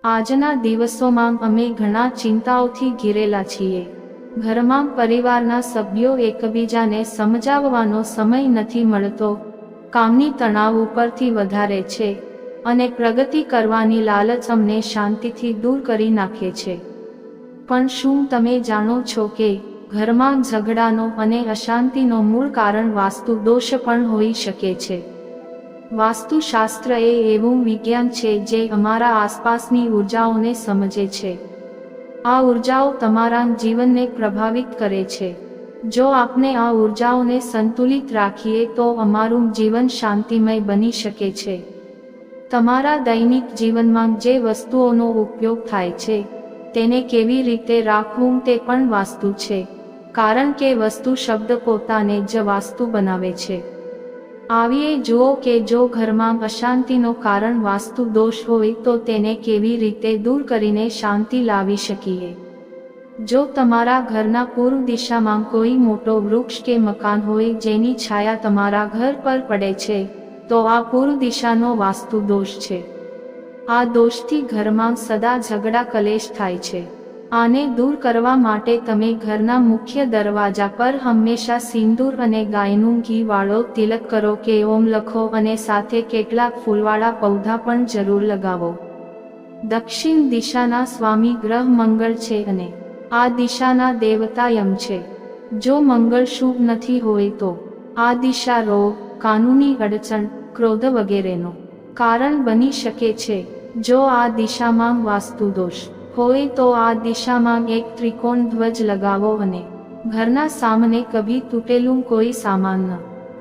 આજના દિવસોમાં અમે ઘણા ચિંતાઓથી ઘેરેલા છીએ. ઘરમાં પરિવારના સભ્યો એકબીજાને સમજાવવાનો સમય નથી મળતો. કામની તણાવ ઉપરથી વધારે છે અને પ્રગતિ કરવાની લાલચ અમને શાંતિથી દૂર કરી નાખે છે. પણ શું તમે જાણો છો કે ઘરમાં ઝઘડાનો અને અશાંતિનો મૂળ કારણ વાસ્તુ દોષ પણ હોઈ શકે છે? વાસ્તુશાસ્ત્ર એ એવું વિજ્ઞાન છે જે અમારા આસપાસની ઉર્જાઓને સમજે છે. આ ઉર્જાઓ તમારા જીવનને પ્રભાવિત કરે છે. જો આપણે આ ઉર્જાઓને સંતુલિત રાખીએ તો અમારું જીવન શાંતિમય બની શકે છે. તમારા દૈનિક જીવનમાં જે વસ્તુઓનો ઉપયોગ થાય છે તેને કેવી રીતે રાખવું તે પણ વાસ્તુ છે, કારણ કે વસ્તુ શબ્દ પોતાને જ વાસ્તુ બનાવે છે. આવીએ જુઓ કે જો ઘરમાં અશાંતિનો કારણ વાસ્તુ દોષ હોય તો તેને કેવી રીતે દૂર કરીને શાંતિ લાવી શકીએ. જો તમારા ઘરના પૂર્વ દિશામાં કોઈ મોટો વૃક્ષ કે મકાન હોય જેની છાયા તમારા ઘર પર પડે છે તો આ પૂર્વ દિશાનો વાસ્તુ દોષ છે. આ દોષથી ઘરમાં સદા ઝઘડા કલેશ થાય છે. આને દૂર કરવા માટે તમે ઘરના મુખ્ય દરવાજા પર હંમેશા સિંદૂર અને ગાયનું ઘી વાળો તિલક કરો કે ઓમ લખો અને સાથે કેટલાક ફૂલવાળા પૌધા પણ જરૂર લગાવો. દક્ષિણ દિશાના સ્વામી ગ્રહ મંગળ છે અને આ દિશાના દેવતા યમ છે. જો મંગળ શુભ નથી હોય તો આ દિશા રોગ, કાનૂની અડચણ, ક્રોધ વગેરેનો કારણ બની શકે છે. જો આ દિશામાં વાસ્તુ દોષ હોય તો આ દિશામાં એક ત્રિકોણ ધ્વજ લગાવો અને ઘરના સામને કભી તૂટેલું કોઈ સામાન ન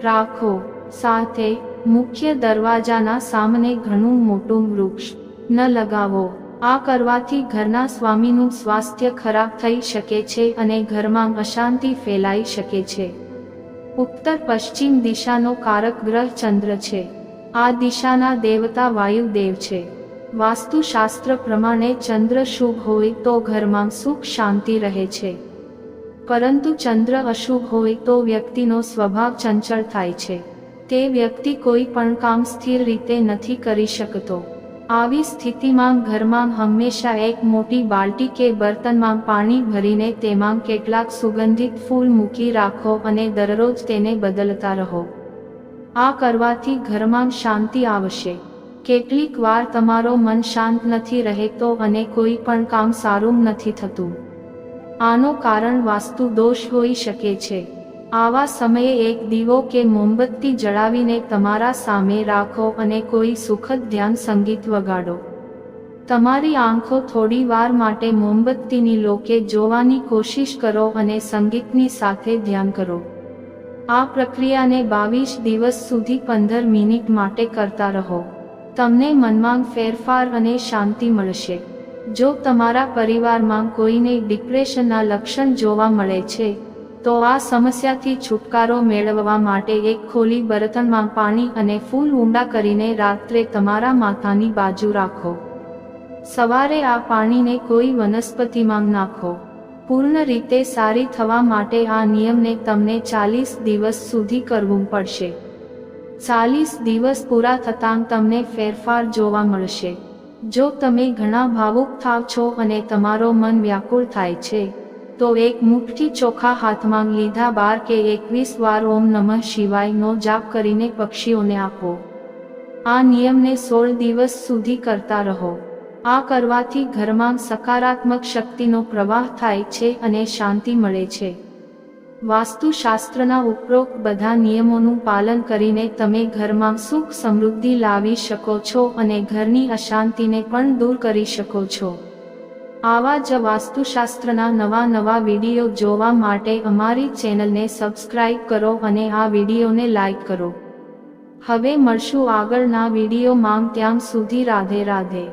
રાખો. સાથે મુખ્ય દરવાજાના સામને ઘણું મોટું વૃક્ષ ન લગાવો. આ કરવાથી ઘરના સ્વામીનું સ્વાસ્થ્ય ખરાબ થઈ શકે છે અને ઘરમાં અશાંતિ ફેલાઈ શકે છે. ઉત્તર પશ્ચિમ દિશાનો કારક ગ્રહ ચંદ્ર છે. આ દિશાના દેવતા વાયુદેવ છે. વાસ્તુશાસ્ત્ર પ્રમાણે ચંદ્ર શુભ હોય તો ઘરમાં સુખ શાંતિ રહે છે, પરંતુ ચંદ્ર અશુભ હોય તો વ્યક્તિનો સ્વભાવ ચંચળ થાય છે. તે વ્યક્તિ કોઈ પણ કામ સ્થિર રીતે નથી કરી શકતો. આવી સ્થિતિમાં ઘરમાં હંમેશા એક મોટી બાલટી કે બર્તનમાં પાણી ભરીને તેમાં કેટલાક સુગંધિત ફૂલ મૂકી રાખો અને દરરોજ તેને બદલતા રહો. આ કરવાથી ઘરમાં શાંતિ આવશે. કેટલીક વાર તમારો મન શાંત નથી રહેતો અને કોઈ પણ કામ સારું નથી થતું. આનો કારણ વાસ્તુ દોષ હોઈ શકે છે. આવા સમયે એક દીવો કે મોમબત્તી જળાવીને તમારા સામે રાખો અને કોઈ સુખદ ધ્યાન સંગીત વગાડો. તમારી આંખો થોડી વાર માટે મોમબત્તીની લોકે જોવાની કોશિશ કરો અને સંગીતની સાથે ધ્યાન કરો. આ પ્રક્રિયાને 22 દિવસ સુધી 15 મિનિટ માટે કરતા રહો. તમને મનમાં ફેરફાર અને શાંતિ મળશે. જો તમારા પરિવારમાં કોઈને ડિપ્રેશનના લક્ષણ જોવા મળે છે તો આ સમસ્યાથી છુટકારો મેળવવા માટે એક ખોલી બર્તનમાં પાણી અને ફૂલ ઊંડા કરીને રાત્રે તમારા માથાની બાજુ રાખો. સવારે આ પાણીને કોઈ વનસ્પતિમાં નાખો. પૂર્ણ રીતે સારી થવા માટે આ નિયમને તમને 40 દિવસ સુધી કરવું પડશે. 40 દિવસ પૂરા થતાં તમને ફેરફાર જોવા મળશે. જો તમે ઘણા ભાવુક થાવ છો અને તમારો મન વ્યાકુળ થાય છે તો એક મુઠ્ઠી ચોખા હાથમાં લીધા 12 કે 21 વાર ઓમ નમઃ શિવાયનો જાપ કરીને પક્ષીઓને આપો. આ નિયમને 16 દિવસ સુધી કરતા રહો. આ કરવાથી ઘરમાં સકારાત્મક શક્તિનો પ્રવાહ થાય છે અને શાંતિ મળે છે. વાસ્તુશાસ્ત્રના ઉપરોક્ત બધા નિયમોનું પાલન કરીને તમે ઘરમાં સુખ સમૃદ્ધિ લાવી શકો છો અને ઘરની અશાંતિને પણ દૂર કરી શકો છો. આવા જ વાસ્તુશાસ્ત્રના નવા વિડીયો જોવા માટે અમારી ચેનલને સબસ્ક્રાઇબ કરો અને આ વિડીયોને લાઇક કરો. હવે મળશું આગળના વિડીયોમાં. ત્યાં સુધી રાધે રાધે.